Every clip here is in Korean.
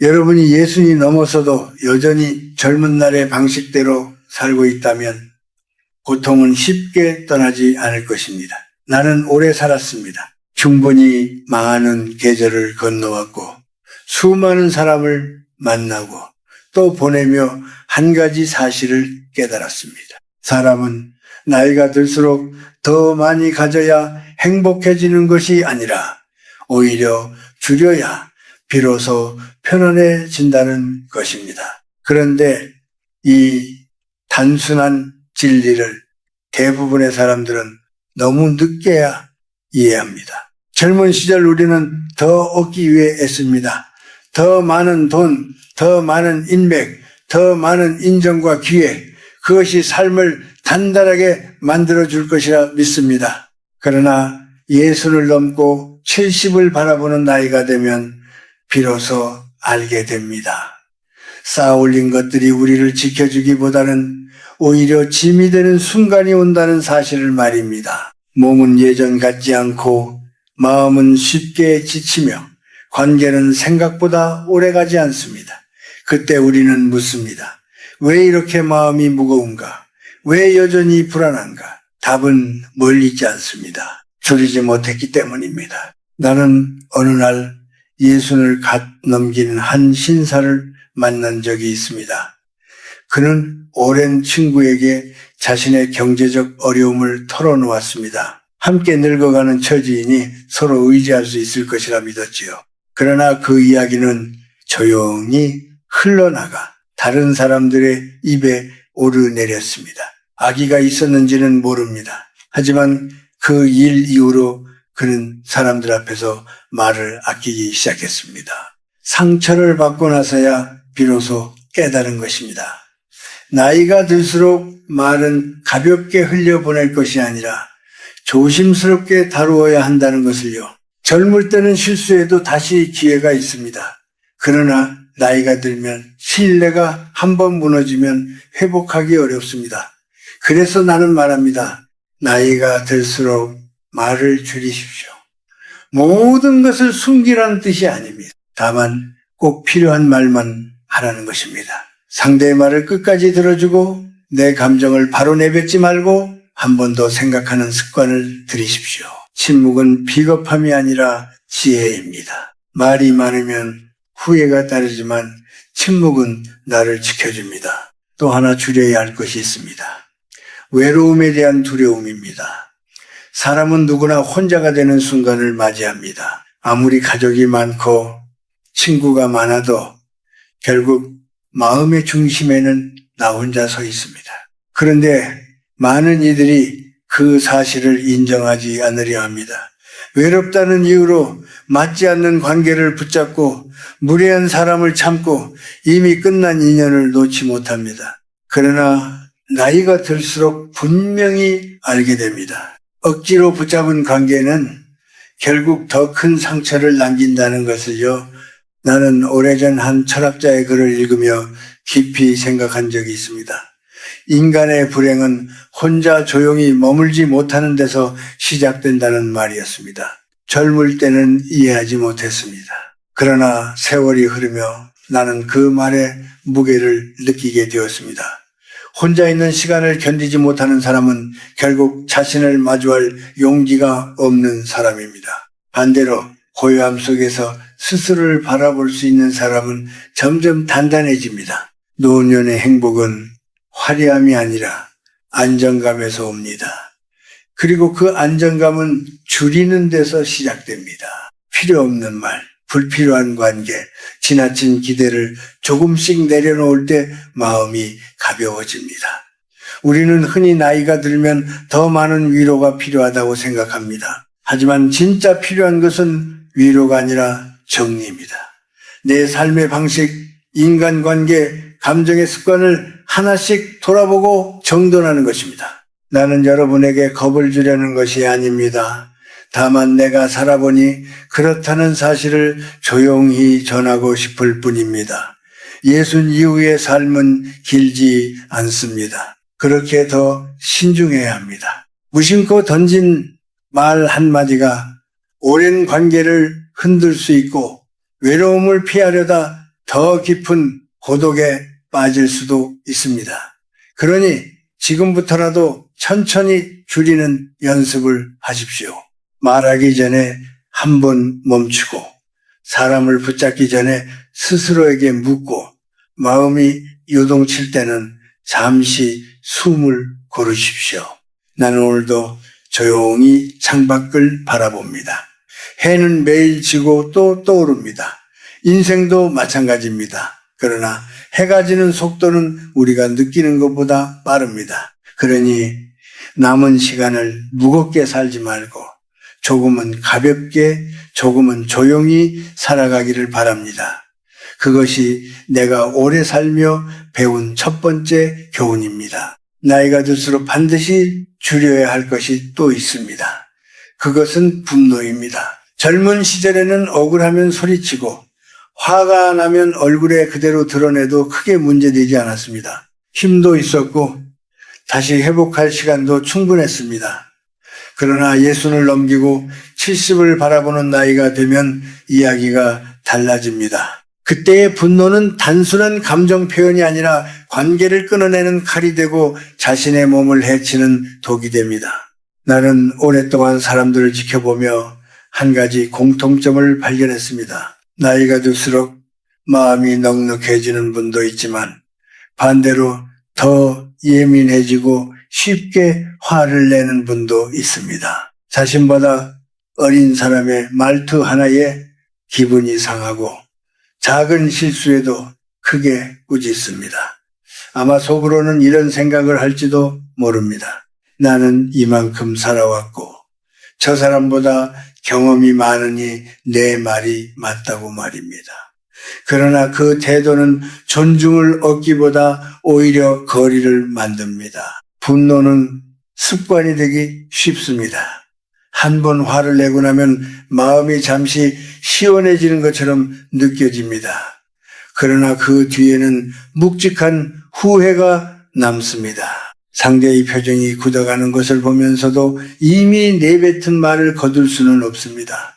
여러분이 예순이 넘어서도 여전히 젊은 날의 방식대로 살고 있다면 고통은 쉽게 떠나지 않을 것입니다. 나는 오래 살았습니다. 충분히 많은 계절을 건너왔고 수많은 사람을 만나고 또 보내며 한 가지 사실을 깨달았습니다. 사람은 나이가 들수록 더 많이 가져야 행복해지는 것이 아니라 오히려 줄여야 비로소 편안해진다는 것입니다. 그런데 이 단순한 진리를 대부분의 사람들은 너무 늦게야 이해합니다. 젊은 시절 우리는 더 얻기 위해 애씁니다. 더 많은 돈, 더 많은 인맥, 더 많은 인정과 기회, 그것이 삶을 단단하게 만들어줄 것이라 믿습니다. 그러나 예순을 넘고 70을 바라보는 나이가 되면 비로소 알게 됩니다. 쌓아 올린 것들이 우리를 지켜주기보다는 오히려 짐이 되는 순간이 온다는 사실을 말입니다. 몸은 예전 같지 않고 마음은 쉽게 지치며 관계는 생각보다 오래가지 않습니다. 그때 우리는 묻습니다. 왜 이렇게 마음이 무거운가? 왜 여전히 불안한가? 답은 멀리 있지 않습니다. 줄이지 못했기 때문입니다. 나는 어느 날 예순을 갓 넘긴 한 신사를 만난 적이 있습니다. 그는 오랜 친구에게 자신의 경제적 어려움을 털어놓았습니다. 함께 늙어가는 처지이니 서로 의지할 수 있을 것이라 믿었지요. 그러나 그 이야기는 조용히 흘러나가 다른 사람들의 입에 오르내렸습니다. 아기가 있었는지는 모릅니다. 하지만 그 일 이후로 그는 사람들 앞에서 말을 아끼기 시작했습니다. 상처를 받고 나서야 비로소 깨달은 것입니다. 나이가 들수록 말은 가볍게 흘려보낼 것이 아니라 조심스럽게 다루어야 한다는 것을요. 젊을 때는 실수해도 다시 기회가 있습니다. 그러나 나이가 들면 신뢰가 한번 무너지면 회복하기 어렵습니다. 그래서 나는 말합니다. 나이가 들수록 말을 줄이십시오. 모든 것을 숨기라는 뜻이 아닙니다. 다만 꼭 필요한 말만 하라는 것입니다. 상대의 말을 끝까지 들어주고 내 감정을 바로 내뱉지 말고 한 번 더 생각하는 습관을 들이십시오. 침묵은 비겁함이 아니라 지혜입니다. 말이 많으면 후회가 따르지만 침묵은 나를 지켜줍니다. 또 하나 줄여야 할 것이 있습니다. 외로움에 대한 두려움입니다. 사람은 누구나 혼자가 되는 순간을 맞이합니다. 아무리 가족이 많고 친구가 많아도 결국 마음의 중심에는 나 혼자 서 있습니다. 그런데 많은 이들이 그 사실을 인정하지 않으려 합니다. 외롭다는 이유로 맞지 않는 관계를 붙잡고 무례한 사람을 참고 이미 끝난 인연을 놓지 못합니다. 그러나 나이가 들수록 분명히 알게 됩니다. 억지로 붙잡은 관계는 결국 더 큰 상처를 남긴다는 것을요. 나는 오래전 한 철학자의 글을 읽으며 깊이 생각한 적이 있습니다. 인간의 불행은 혼자 조용히 머물지 못하는 데서 시작된다는 말이었습니다. 젊을 때는 이해하지 못했습니다. 그러나 세월이 흐르며 나는 그 말의 무게를 느끼게 되었습니다. 혼자 있는 시간을 견디지 못하는 사람은 결국 자신을 마주할 용기가 없는 사람입니다. 반대로 고요함 속에서 스스로를 바라볼 수 있는 사람은 점점 단단해집니다. 노년의 행복은 화려함이 아니라 안정감에서 옵니다. 그리고 그 안정감은 줄이는 데서 시작됩니다. 필요 없는 말, 불필요한 관계, 지나친 기대를 조금씩 내려놓을 때 마음이 가벼워집니다. 우리는 흔히 나이가 들면 더 많은 위로가 필요하다고 생각합니다. 하지만 진짜 필요한 것은 위로가 아니라 정리입니다. 내 삶의 방식, 인간관계, 감정의 습관을 하나씩 돌아보고 정돈하는 것입니다. 나는 여러분에게 겁을 주려는 것이 아닙니다. 다만 내가 살아보니 그렇다는 사실을 조용히 전하고 싶을 뿐입니다. 예순 이후의 삶은 길지 않습니다. 그렇게 더 신중해야 합니다. 무심코 던진 말 한마디가 오랜 관계를 흔들 수 있고 외로움을 피하려다 더 깊은 고독에 빠질 수도 있습니다. 그러니 지금부터라도 천천히 줄이는 연습을 하십시오. 말하기 전에 한 번 멈추고 사람을 붙잡기 전에 스스로에게 묻고 마음이 요동칠 때는 잠시 숨을 고르십시오. 나는 오늘도 조용히 창밖을 바라봅니다. 해는 매일 지고 또 떠오릅니다. 인생도 마찬가지입니다. 그러나 해가 지는 속도는 우리가 느끼는 것보다 빠릅니다. 그러니 남은 시간을 무겁게 살지 말고 조금은 가볍게, 조금은 조용히 살아가기를 바랍니다. 그것이 내가 오래 살며 배운 첫 번째 교훈입니다. 나이가 들수록 반드시 줄여야 할 것이 또 있습니다. 그것은 분노입니다. 젊은 시절에는 억울하면 소리치고 화가 나면 얼굴에 그대로 드러내도 크게 문제되지 않았습니다. 힘도 있었고 다시 회복할 시간도 충분했습니다. 그러나 예순을 넘기고 70을 바라보는 나이가 되면 이야기가 달라집니다. 그때의 분노는 단순한 감정 표현이 아니라 관계를 끊어내는 칼이 되고 자신의 몸을 해치는 독이 됩니다. 나는 오랫동안 사람들을 지켜보며 한 가지 공통점을 발견했습니다. 나이가 들수록 마음이 넉넉해지는 분도 있지만 반대로 더 예민해지고 쉽게 화를 내는 분도 있습니다. 자신보다 어린 사람의 말투 하나에 기분이 상하고 작은 실수에도 크게 꾸짖습니다. 아마 속으로는 이런 생각을 할지도 모릅니다. 나는 이만큼 살아왔고 저 사람보다 경험이 많으니 내 말이 맞다고 말입니다. 그러나 그 태도는 존중을 얻기보다 오히려 거리를 만듭니다. 분노는 습관이 되기 쉽습니다. 한 번 화를 내고 나면 마음이 잠시 시원해지는 것처럼 느껴집니다. 그러나 그 뒤에는 묵직한 후회가 남습니다. 상대의 표정이 굳어가는 것을 보면서도 이미 내뱉은 말을 거둘 수는 없습니다.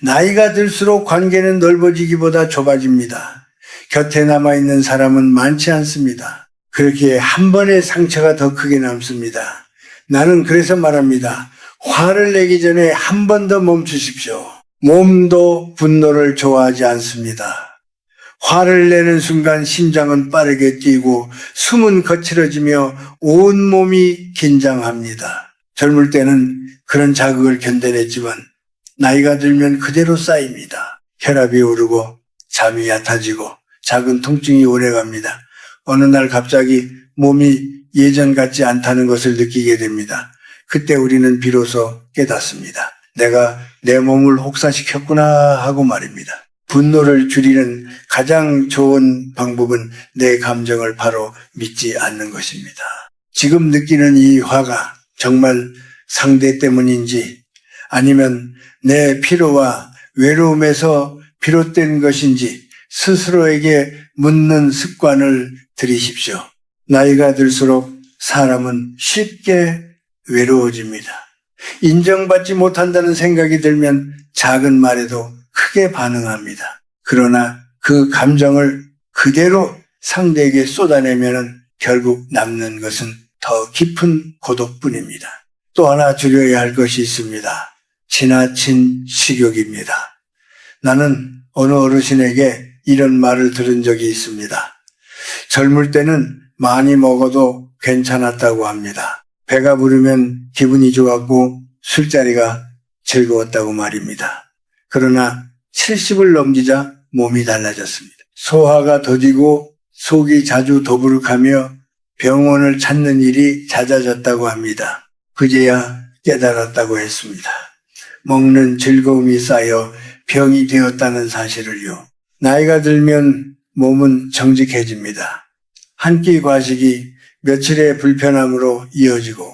나이가 들수록 관계는 넓어지기보다 좁아집니다. 곁에 남아있는 사람은 많지 않습니다. 그렇게 한 번의 상처가 더 크게 남습니다. 나는 그래서 말합니다. 화를 내기 전에 한 번 더 멈추십시오. 몸도 분노를 좋아하지 않습니다. 화를 내는 순간 심장은 빠르게 뛰고 숨은 거칠어지며 온몸이 긴장합니다. 젊을 때는 그런 자극을 견뎌냈지만 나이가 들면 그대로 쌓입니다. 혈압이 오르고 잠이 얕아지고 작은 통증이 오래갑니다. 어느 날 갑자기 몸이 예전 같지 않다는 것을 느끼게 됩니다. 그때 우리는 비로소 깨닫습니다. 내가 내 몸을 혹사시켰구나 하고 말입니다. 분노를 줄이는 가장 좋은 방법은 내 감정을 바로 믿지 않는 것입니다. 지금 느끼는 이 화가 정말 상대 때문인지 아니면 내 피로와 외로움에서 비롯된 것인지 스스로에게 묻는 습관을 들이십시오. 나이가 들수록 사람은 쉽게 외로워집니다. 인정받지 못한다는 생각이 들면 작은 말에도 크게 반응합니다. 그러나 그 감정을 그대로 상대에게 쏟아내면 결국 남는 것은 더 깊은 고독뿐입니다. 또 하나 줄여야 할 것이 있습니다. 지나친 식욕입니다. 나는 어느 어르신에게 이런 말을 들은 적이 있습니다. 젊을 때는 많이 먹어도 괜찮았다고 합니다. 배가 부르면 기분이 좋았고 술자리가 즐거웠다고 말입니다. 그러나 70을 넘기자 몸이 달라졌습니다. 소화가 더디고 속이 자주 더부룩하며 병원을 찾는 일이 잦아졌다고 합니다. 그제야 깨달았다고 했습니다. 먹는 즐거움이 쌓여 병이 되었다는 사실을요. 나이가 들면 몸은 정직해집니다. 한 끼 과식이 며칠의 불편함으로 이어지고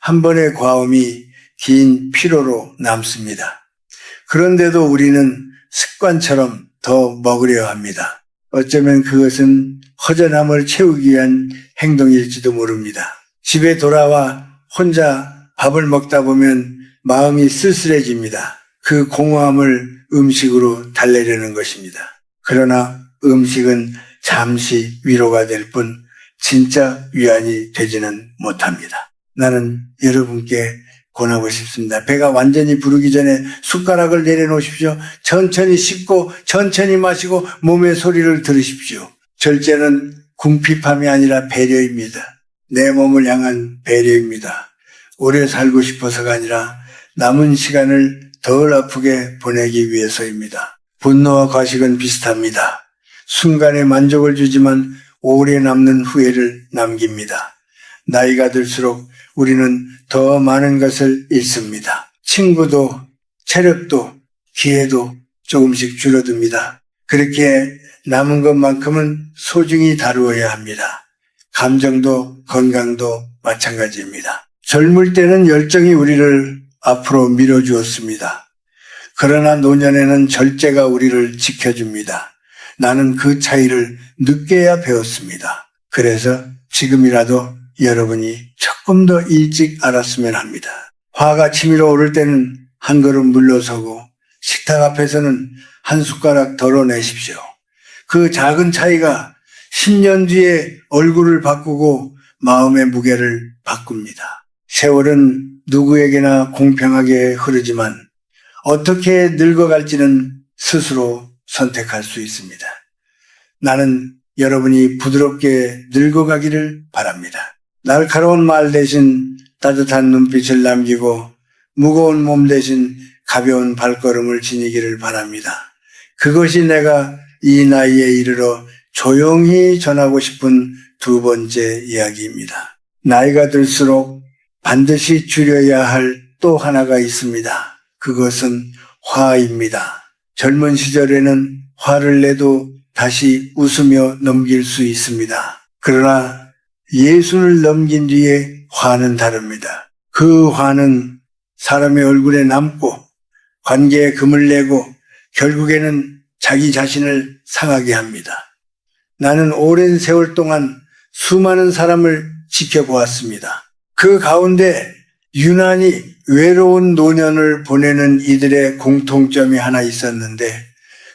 한 번의 과음이 긴 피로로 남습니다. 그런데도 우리는 습관처럼 더 먹으려 합니다. 어쩌면 그것은 허전함을 채우기 위한 행동일지도 모릅니다. 집에 돌아와 혼자 밥을 먹다 보면 마음이 쓸쓸해집니다. 그 공허함을 음식으로 달래려는 것입니다. 그러나 음식은 잠시 위로가 될 뿐 진짜 위안이 되지는 못합니다. 나는 여러분께 권하고 싶습니다. 배가 완전히 부르기 전에 숟가락을 내려놓으십시오. 천천히 씹고 천천히 마시고 몸의 소리를 들으십시오. 절제는 궁핍함이 아니라 배려입니다. 내 몸을 향한 배려입니다. 오래 살고 싶어서가 아니라 남은 시간을 덜 아프게 보내기 위해서입니다. 분노와 과식은 비슷합니다. 순간의 만족을 주지만 오래 남는 후회를 남깁니다. 나이가 들수록 우리는 더 많은 것을 잃습니다. 친구도 체력도 기회도 조금씩 줄어듭니다. 그렇게 남은 것만큼은 소중히 다루어야 합니다. 감정도 건강도 마찬가지입니다. 젊을 때는 열정이 우리를 앞으로 밀어주었습니다. 그러나 노년에는 절제가 우리를 지켜줍니다. 나는 그 차이를 늦게야 배웠습니다. 그래서 지금이라도 여러분이 조금 더 일찍 알았으면 합니다. 화가 치밀어 오를 때는 한 걸음 물러서고 식탁 앞에서는 한 숟가락 덜어내십시오. 그 작은 차이가 10년 뒤에 얼굴을 바꾸고 마음의 무게를 바꿉니다. 세월은 누구에게나 공평하게 흐르지만 어떻게 늙어갈지는 스스로 선택할 수 있습니다. 나는 여러분이 부드럽게 늙어가기를 바랍니다. 날카로운 말 대신 따뜻한 눈빛을 남기고 무거운 몸 대신 가벼운 발걸음을 지니기를 바랍니다. 그것이 내가 이 나이에 이르러 조용히 전하고 싶은 두 번째 이야기입니다. 나이가 들수록 반드시 줄여야 할 또 하나가 있습니다. 그것은 화입니다. 젊은 시절에는 화를 내도 다시 웃으며 넘길 수 있습니다. 그러나 예순을 넘긴 뒤에 화는 다릅니다. 그 화는 사람의 얼굴에 남고 관계에 금을 내고 결국에는 자기 자신을 상하게 합니다. 나는 오랜 세월 동안 수많은 사람을 지켜보았습니다. 그 가운데 유난히 외로운 노년을 보내는 이들의 공통점이 하나 있었는데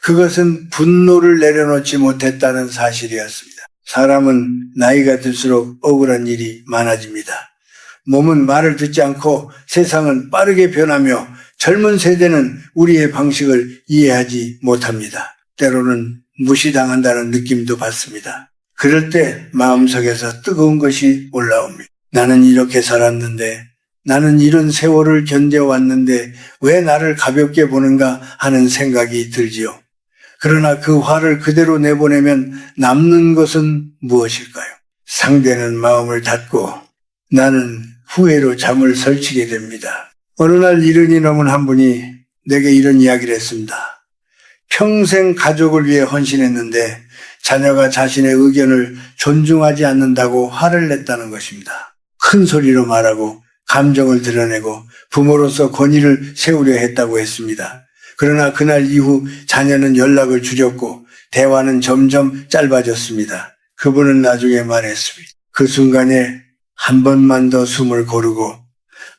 그것은 분노를 내려놓지 못했다는 사실이었습니다. 사람은 나이가 들수록 억울한 일이 많아집니다. 몸은 말을 듣지 않고 세상은 빠르게 변하며 젊은 세대는 우리의 방식을 이해하지 못합니다. 때로는 무시당한다는 느낌도 받습니다. 그럴 때 마음속에서 뜨거운 것이 올라옵니다. 나는 이렇게 살았는데, 나는 이런 세월을 견뎌왔는데 왜 나를 가볍게 보는가 하는 생각이 들지요. 그러나 그 화를 그대로 내보내면 남는 것은 무엇일까요? 상대는 마음을 닫고 나는 후회로 잠을 설치게 됩니다. 어느 날 이른이 넘은 한 분이 내게 이런 이야기를 했습니다. 평생 가족을 위해 헌신했는데 자녀가 자신의 의견을 존중하지 않는다고 화를 냈다는 것입니다. 큰 소리로 말하고 감정을 드러내고 부모로서 권위를 세우려 했다고 했습니다. 그러나 그날 이후 자녀는 연락을 줄였고 대화는 점점 짧아졌습니다. 그분은 나중에 말했습니다. 그 순간에 한 번만 더 숨을 고르고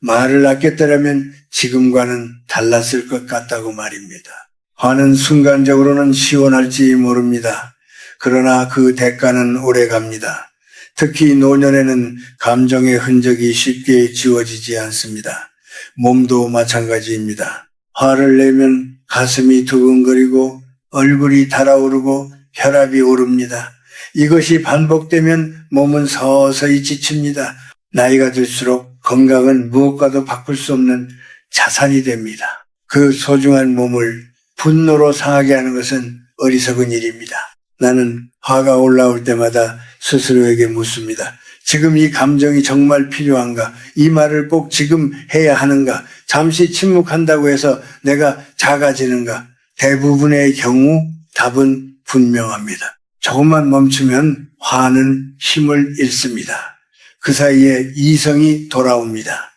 말을 아꼈더라면 지금과는 달랐을 것 같다고 말입니다. 화는 순간적으로는 시원할지 모릅니다. 그러나 그 대가는 오래갑니다. 특히 노년에는 감정의 흔적이 쉽게 지워지지 않습니다. 몸도 마찬가지입니다. 화를 내면 가슴이 두근거리고 얼굴이 달아오르고 혈압이 오릅니다. 이것이 반복되면 몸은 서서히 지칩니다. 나이가 들수록 건강은 무엇과도 바꿀 수 없는 자산이 됩니다. 그 소중한 몸을 분노로 상하게 하는 것은 어리석은 일입니다. 나는 화가 올라올 때마다 스스로에게 묻습니다. 지금 이 감정이 정말 필요한가? 이 말을 꼭 지금 해야 하는가? 잠시 침묵한다고 해서 내가 작아지는가? 대부분의 경우 답은 분명합니다. 조금만 멈추면 화는 힘을 잃습니다. 그 사이에 이성이 돌아옵니다.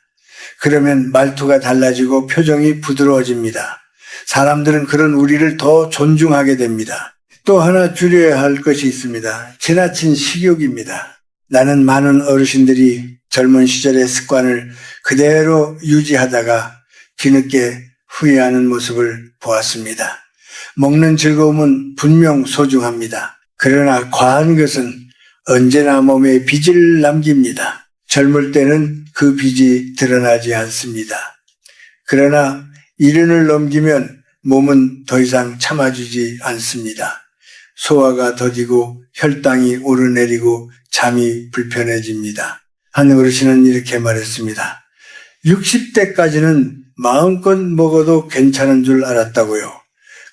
그러면 말투가 달라지고 표정이 부드러워집니다. 사람들은 그런 우리를 더 존중하게 됩니다. 또 하나 줄여야 할 것이 있습니다. 지나친 식욕입니다. 나는 많은 어르신들이 젊은 시절의 습관을 그대로 유지하다가 뒤늦게 후회하는 모습을 보았습니다. 먹는 즐거움은 분명 소중합니다. 그러나 과한 것은 언제나 몸에 빚을 남깁니다. 젊을 때는 그 빚이 드러나지 않습니다. 그러나 이른을 넘기면 몸은 더 이상 참아주지 않습니다. 소화가 더디고 혈당이 오르내리고 잠이 불편해집니다. 한 어르신은 이렇게 말했습니다. 60대까지는 마음껏 먹어도 괜찮은 줄 알았다고요.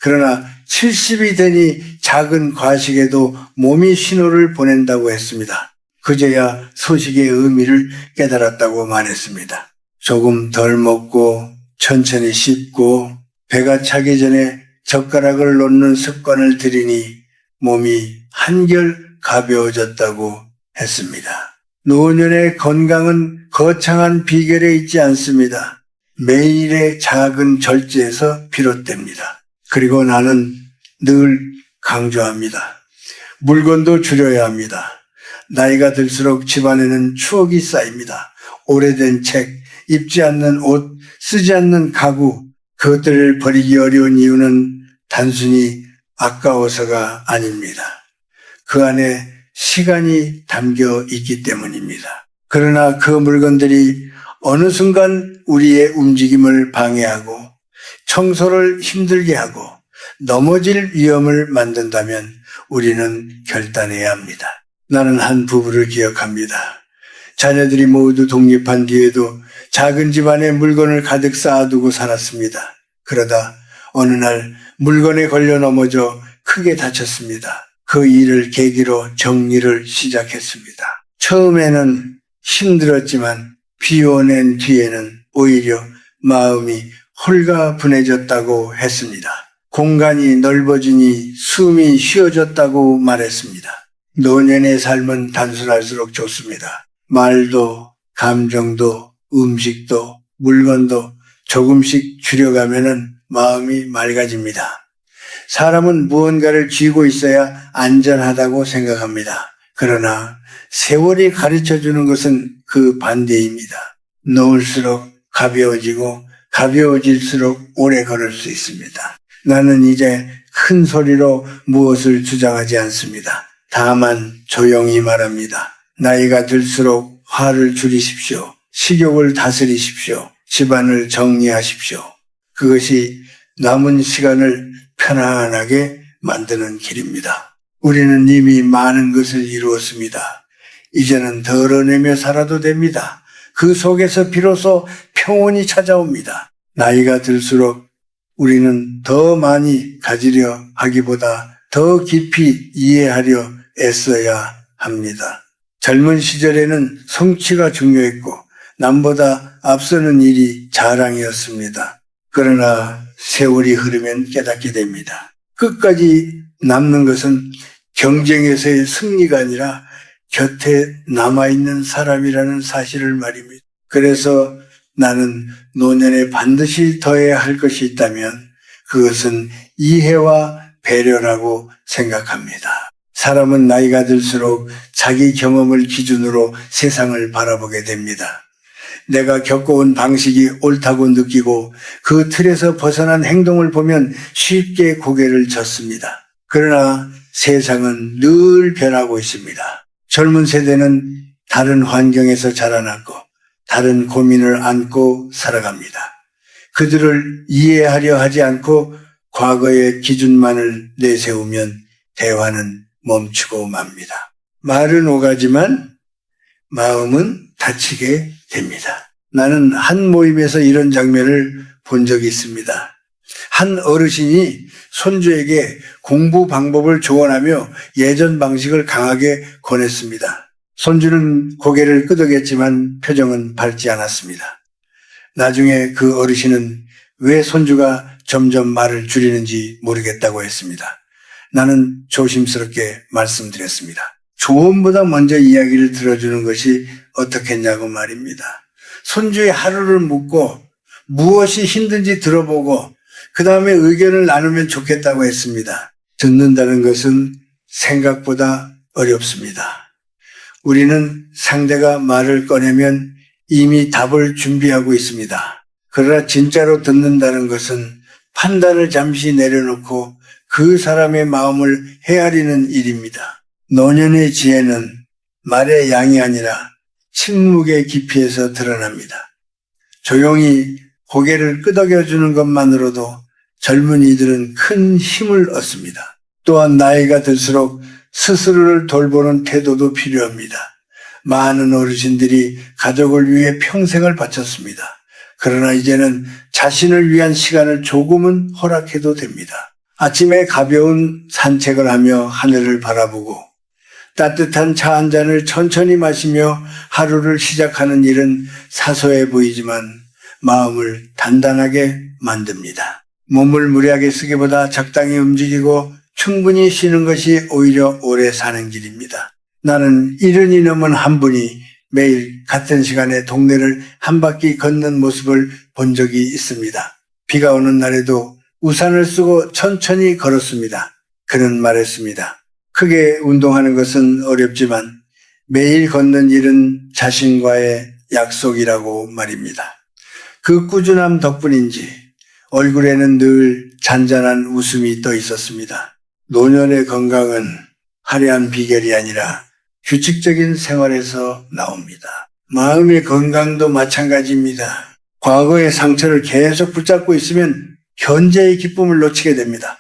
그러나 70이 되니 작은 과식에도 몸이 신호를 보낸다고 했습니다. 그제야 소식의 의미를 깨달았다고 말했습니다. 조금 덜 먹고 천천히 씹고 배가 차기 전에 젓가락을 놓는 습관을 들이니 몸이 한결 가벼워졌다고 했습니다. 노년의 건강은 거창한 비결에 있지 않습니다. 매일의 작은 절제에서 비롯됩니다. 그리고 나는 늘 강조합니다. 물건도 줄여야 합니다. 나이가 들수록 집안에는 추억이 쌓입니다. 오래된 책, 입지 않는 옷, 쓰지 않는 가구, 그것들을 버리기 어려운 이유는 단순히 아까워서가 아닙니다. 그 안에 시간이 담겨 있기 때문입니다. 그러나 그 물건들이 어느 순간 우리의 움직임을 방해하고 청소를 힘들게 하고 넘어질 위험을 만든다면 우리는 결단해야 합니다. 나는 한 부부를 기억합니다. 자녀들이 모두 독립한 뒤에도 작은 집안에 물건을 가득 쌓아두고 살았습니다. 그러다 어느 날 물건에 걸려 넘어져 크게 다쳤습니다. 그 일을 계기로 정리를 시작했습니다. 처음에는 힘들었지만 비워낸 뒤에는 오히려 마음이 홀가분해졌다고 했습니다. 공간이 넓어지니 숨이 쉬어졌다고 말했습니다. 노년의 삶은 단순할수록 좋습니다. 말도, 감정도, 음식도, 물건도 조금씩 줄여가면은 마음이 맑아집니다. 사람은 무언가를 쥐고 있어야 안전하다고 생각합니다. 그러나 세월이 가르쳐주는 것은 그 반대입니다. 놓을수록 가벼워지고 가벼워질수록 오래 걸을 수 있습니다. 나는 이제 큰 소리로 무엇을 주장하지 않습니다. 다만 조용히 말합니다. 나이가 들수록 화를 줄이십시오. 식욕을 다스리십시오. 집안을 정리하십시오. 그것이 남은 시간을 편안하게 만드는 길입니다. 우리는 이미 많은 것을 이루었습니다. 이제는 덜어내며 살아도 됩니다. 그 속에서 비로소 평온이 찾아옵니다. 나이가 들수록 우리는 더 많이 가지려 하기보다 더 깊이 이해하려 애써야 합니다. 젊은 시절에는 성취가 중요했고 남보다 앞서는 일이 자랑이었습니다. 그러나 세월이 흐르면 깨닫게 됩니다. 끝까지 남는 것은 경쟁에서의 승리가 아니라 곁에 남아있는 사람이라는 사실을 말입니다. 그래서 나는 노년에 반드시 더해야 할 것이 있다면 그것은 이해와 배려라고 생각합니다. 사람은 나이가 들수록 자기 경험을 기준으로 세상을 바라보게 됩니다. 내가 겪어온 방식이 옳다고 느끼고 그 틀에서 벗어난 행동을 보면 쉽게 고개를 젓습니다. 그러나 세상은 늘 변하고 있습니다. 젊은 세대는 다른 환경에서 자라났고 다른 고민을 안고 살아갑니다. 그들을 이해하려 하지 않고 과거의 기준만을 내세우면 대화는 멈추고 맙니다. 말은 오가지만 마음은 다치게 됩니다. 나는 한 모임에서 이런 장면을 본 적이 있습니다. 한 어르신이 손주에게 공부 방법을 조언하며 예전 방식을 강하게 권했습니다. 손주는 고개를 끄덕였지만 표정은 밝지 않았습니다. 나중에 그 어르신은 왜 손주가 점점 말을 줄이는지 모르겠다고 했습니다. 나는 조심스럽게 말씀드렸습니다. 조언보다 먼저 이야기를 들어주는 것이 어떻겠냐고 말입니다. 손주의 하루를 묻고 무엇이 힘든지 들어보고 그 다음에 의견을 나누면 좋겠다고 했습니다. 듣는다는 것은 생각보다 어렵습니다. 우리는 상대가 말을 꺼내면 이미 답을 준비하고 있습니다. 그러나 진짜로 듣는다는 것은 판단을 잠시 내려놓고 그 사람의 마음을 헤아리는 일입니다. 노년의 지혜는 말의 양이 아니라 침묵의 깊이에서 드러납니다. 조용히 고개를 끄덕여주는 것만으로도 젊은이들은 큰 힘을 얻습니다. 또한 나이가 들수록 스스로를 돌보는 태도도 필요합니다. 많은 어르신들이 가족을 위해 평생을 바쳤습니다. 그러나 이제는 자신을 위한 시간을 조금은 허락해도 됩니다. 아침에 가벼운 산책을 하며 하늘을 바라보고 따뜻한 차 한 잔을 천천히 마시며 하루를 시작하는 일은 사소해 보이지만 마음을 단단하게 만듭니다. 몸을 무리하게 쓰기보다 적당히 움직이고 충분히 쉬는 것이 오히려 오래 사는 길입니다. 나는 70이 넘은 한 분이 매일 같은 시간에 동네를 한 바퀴 걷는 모습을 본 적이 있습니다. 비가 오는 날에도 우산을 쓰고 천천히 걸었습니다. 그는 말했습니다. 크게 운동하는 것은 어렵지만 매일 걷는 일은 자신과의 약속이라고 말입니다. 그 꾸준함 덕분인지 얼굴에는 늘 잔잔한 웃음이 떠 있었습니다. 노년의 건강은 화려한 비결이 아니라 규칙적인 생활에서 나옵니다. 마음의 건강도 마찬가지입니다. 과거의 상처를 계속 붙잡고 있으면 현재의 기쁨을 놓치게 됩니다.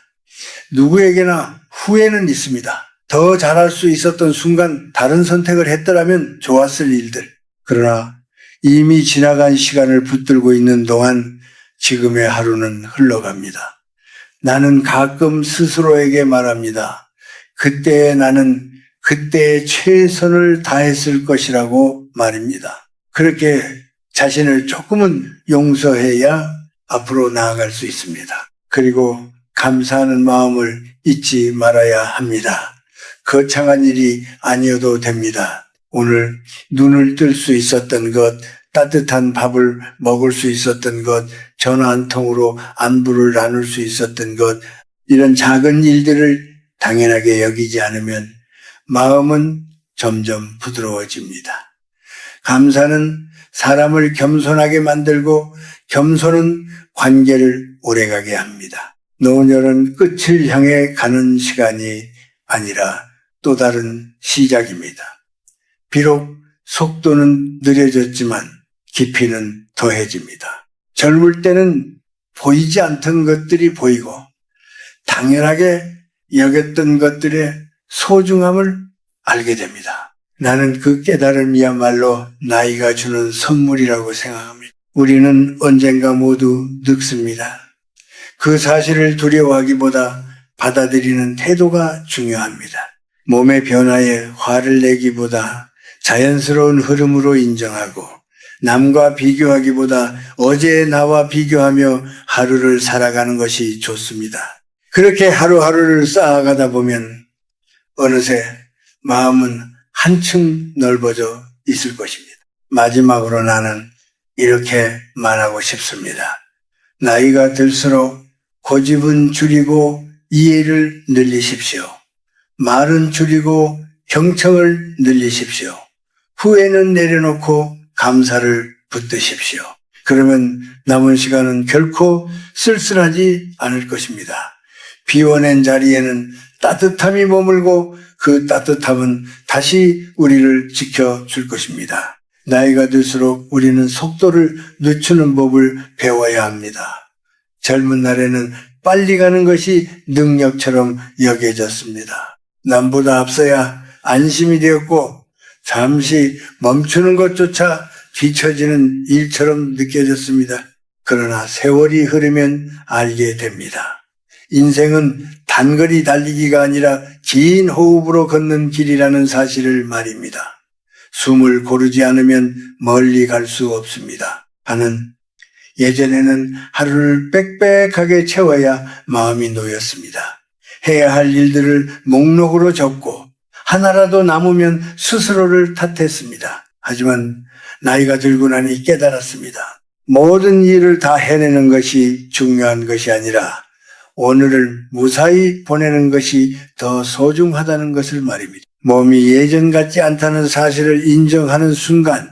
누구에게나 후회는 있습니다. 더 잘할 수 있었던 순간 다른 선택을 했더라면 좋았을 일들. 그러나 이미 지나간 시간을 붙들고 있는 동안 지금의 하루는 흘러갑니다. 나는 가끔 스스로에게 말합니다. 그때의 나는 그때의 최선을 다했을 것이라고 말입니다. 그렇게 자신을 조금은 용서해야 앞으로 나아갈 수 있습니다. 그리고 감사하는 마음을 잊지 말아야 합니다. 거창한 일이 아니어도 됩니다. 오늘 눈을 뜰 수 있었던 것, 따뜻한 밥을 먹을 수 있었던 것, 전화 한 통으로 안부를 나눌 수 있었던 것, 이런 작은 일들을 당연하게 여기지 않으면 마음은 점점 부드러워집니다. 감사는 사람을 겸손하게 만들고 겸손은 관계를 오래가게 합니다. 노년은 끝을 향해 가는 시간이 아니라 또 다른 시작입니다. 비록 속도는 느려졌지만 깊이는 더해집니다. 젊을 때는 보이지 않던 것들이 보이고 당연하게 여겼던 것들의 소중함을 알게 됩니다. 나는 그 깨달음이야말로 나이가 주는 선물이라고 생각합니다. 우리는 언젠가 모두 늙습니다. 그 사실을 두려워하기보다 받아들이는 태도가 중요합니다. 몸의 변화에 화를 내기보다 자연스러운 흐름으로 인정하고 남과 비교하기보다 어제의 나와 비교하며 하루를 살아가는 것이 좋습니다. 그렇게 하루하루를 쌓아가다 보면 어느새 마음은 한층 넓어져 있을 것입니다. 마지막으로 나는 이렇게 말하고 싶습니다. 나이가 들수록 고집은 줄이고 이해를 늘리십시오. 말은 줄이고 경청을 늘리십시오. 후회는 내려놓고 감사를 붙드십시오. 그러면 남은 시간은 결코 쓸쓸하지 않을 것입니다. 비워낸 자리에는 따뜻함이 머물고 그 따뜻함은 다시 우리를 지켜줄 것입니다. 나이가 들수록 우리는 속도를 늦추는 법을 배워야 합니다. 젊은 날에는 빨리 가는 것이 능력처럼 여겨졌습니다. 남보다 앞서야 안심이 되었고 잠시 멈추는 것조차 뒤처지는 일처럼 느껴졌습니다. 그러나 세월이 흐르면 알게 됩니다. 인생은 단거리 달리기가 아니라 긴 호흡으로 걷는 길이라는 사실을 말입니다. 숨을 고르지 않으면 멀리 갈 수 없습니다. 나는 예전에는 하루를 빽빽하게 채워야 마음이 놓였습니다. 해야 할 일들을 목록으로 적고 하나라도 남으면 스스로를 탓했습니다. 하지만 나이가 들고 나니 깨달았습니다. 모든 일을 다 해내는 것이 중요한 것이 아니라 오늘을 무사히 보내는 것이 더 소중하다는 것을 말입니다. 몸이 예전 같지 않다는 사실을 인정하는 순간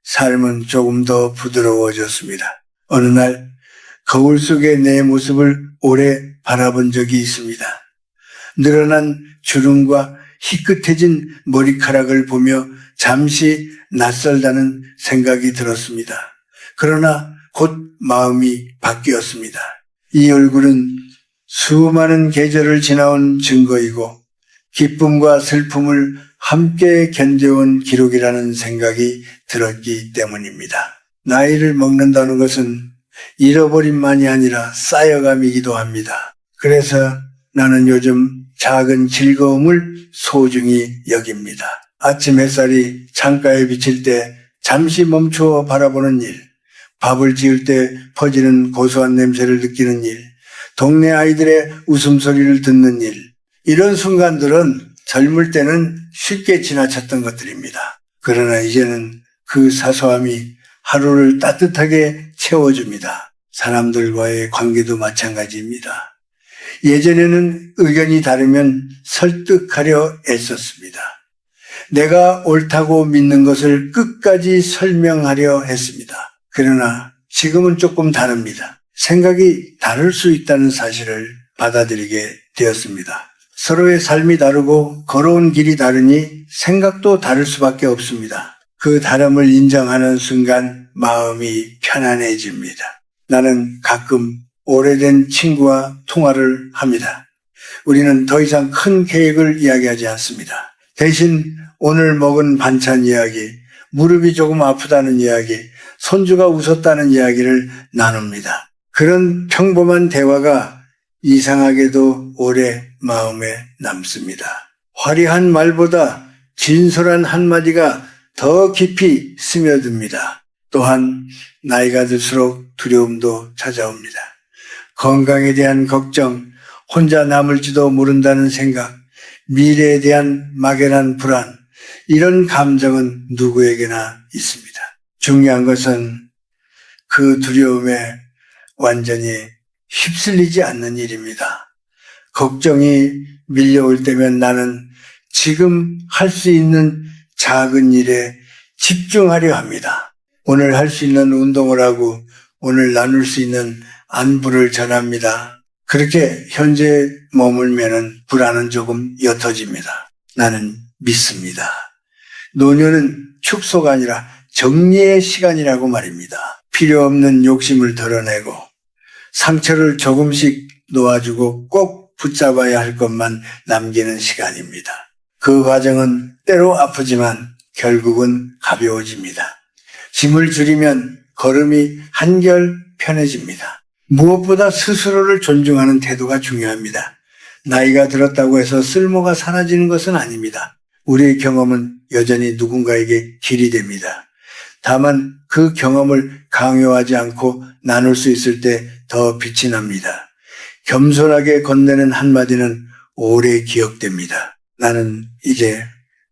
삶은 조금 더 부드러워졌습니다. 어느 날 거울 속의 내 모습을 오래 바라본 적이 있습니다. 늘어난 주름과 희끗해진 머리카락을 보며 잠시 낯설다는 생각이 들었습니다. 그러나 곧 마음이 바뀌었습니다. 이 얼굴은 수많은 계절을 지나온 증거이고 기쁨과 슬픔을 함께 견뎌온 기록이라는 생각이 들었기 때문입니다. 나이를 먹는다는 것은 잃어버림만이 아니라 쌓여감이기도 합니다. 그래서 나는 요즘 작은 즐거움을 소중히 여깁니다. 아침 햇살이 창가에 비칠 때 잠시 멈추어 바라보는 일, 밥을 지을 때 퍼지는 고소한 냄새를 느끼는 일, 동네 아이들의 웃음소리를 듣는 일, 이런 순간들은 젊을 때는 쉽게 지나쳤던 것들입니다. 그러나 이제는 그 사소함이 하루를 따뜻하게 채워줍니다. 사람들과의 관계도 마찬가지입니다. 예전에는 의견이 다르면 설득하려 애썼습니다. 내가 옳다고 믿는 것을 끝까지 설명하려 했습니다. 그러나 지금은 조금 다릅니다. 생각이 다를 수 있다는 사실을 받아들이게 되었습니다. 서로의 삶이 다르고 걸어온 길이 다르니 생각도 다를 수밖에 없습니다. 그 다름을 인정하는 순간 마음이 편안해집니다. 나는 가끔 오래된 친구와 통화를 합니다. 우리는 더 이상 큰 계획을 이야기하지 않습니다. 대신 오늘 먹은 반찬 이야기, 무릎이 조금 아프다는 이야기, 손주가 웃었다는 이야기를 나눕니다. 그런 평범한 대화가 이상하게도 오래 마음에 남습니다. 화려한 말보다 진솔한 한마디가 더 깊이 스며듭니다. 또한 나이가 들수록 두려움도 찾아옵니다. 건강에 대한 걱정, 혼자 남을지도 모른다는 생각, 미래에 대한 막연한 불안, 이런 감정은 누구에게나 있습니다. 중요한 것은 그 두려움에 완전히 휩쓸리지 않는 일입니다. 걱정이 밀려올 때면 나는 지금 할 수 있는 작은 일에 집중하려 합니다. 오늘 할 수 있는 운동을 하고 오늘 나눌 수 있는 안부를 전합니다. 그렇게 현재 머물면은 불안은 조금 옅어집니다. 나는 믿습니다. 노년은 축소가 아니라 정리의 시간이라고 말입니다. 필요 없는 욕심을 덜어내고 상처를 조금씩 놓아주고 꼭 붙잡아야 할 것만 남기는 시간입니다. 그 과정은 때로 아프지만 결국은 가벼워집니다. 짐을 줄이면 걸음이 한결 편해집니다. 무엇보다 스스로를 존중하는 태도가 중요합니다. 나이가 들었다고 해서 쓸모가 사라지는 것은 아닙니다. 우리의 경험은 여전히 누군가에게 길이 됩니다. 다만 그 경험을 강요하지 않고 나눌 수 있을 때 더 빛이 납니다. 겸손하게 건네는 한마디는 오래 기억됩니다. 나는 이제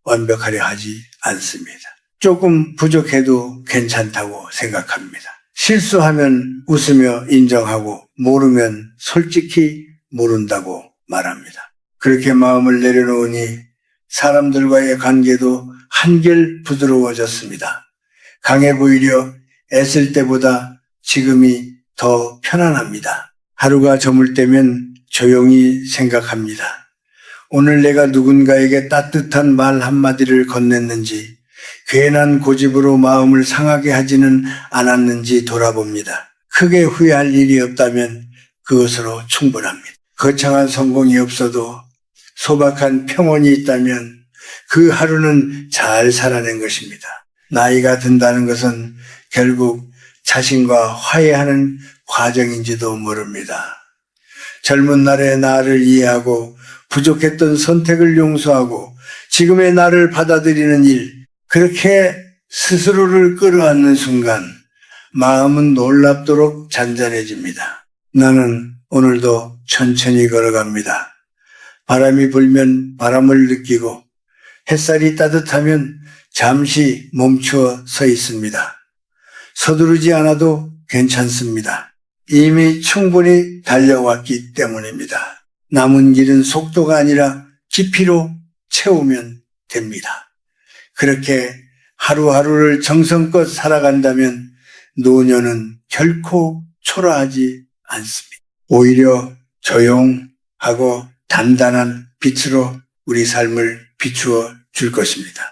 완벽하려 하지 않습니다. 조금 부족해도 괜찮다고 생각합니다. 실수하면 웃으며 인정하고 모르면 솔직히 모른다고 말합니다. 그렇게 마음을 내려놓으니 사람들과의 관계도 한결 부드러워졌습니다. 강해 보이려 애쓸 때보다 지금이 더 편안합니다. 하루가 저물 때면 조용히 생각합니다. 오늘 내가 누군가에게 따뜻한 말 한마디를 건넸는지, 괜한 고집으로 마음을 상하게 하지는 않았는지 돌아봅니다. 크게 후회할 일이 없다면 그것으로 충분합니다. 거창한 성공이 없어도 소박한 평온이 있다면 그 하루는 잘 살아낸 것입니다. 나이가 든다는 것은 결국 자신과 화해하는 과정인지도 모릅니다. 젊은 날의 나를 이해하고 부족했던 선택을 용서하고 지금의 나를 받아들이는 일, 그렇게 스스로를 끌어안는 순간 마음은 놀랍도록 잔잔해집니다. 나는 오늘도 천천히 걸어갑니다. 바람이 불면 바람을 느끼고 햇살이 따뜻하면 잠시 멈추어 서 있습니다. 서두르지 않아도 괜찮습니다. 이미 충분히 달려왔기 때문입니다. 남은 길은 속도가 아니라 깊이로 채우면 됩니다. 그렇게 하루하루를 정성껏 살아간다면 노년은 결코 초라하지 않습니다. 오히려 조용하고 단단한 빛으로 우리 삶을 비추어 줄 것입니다.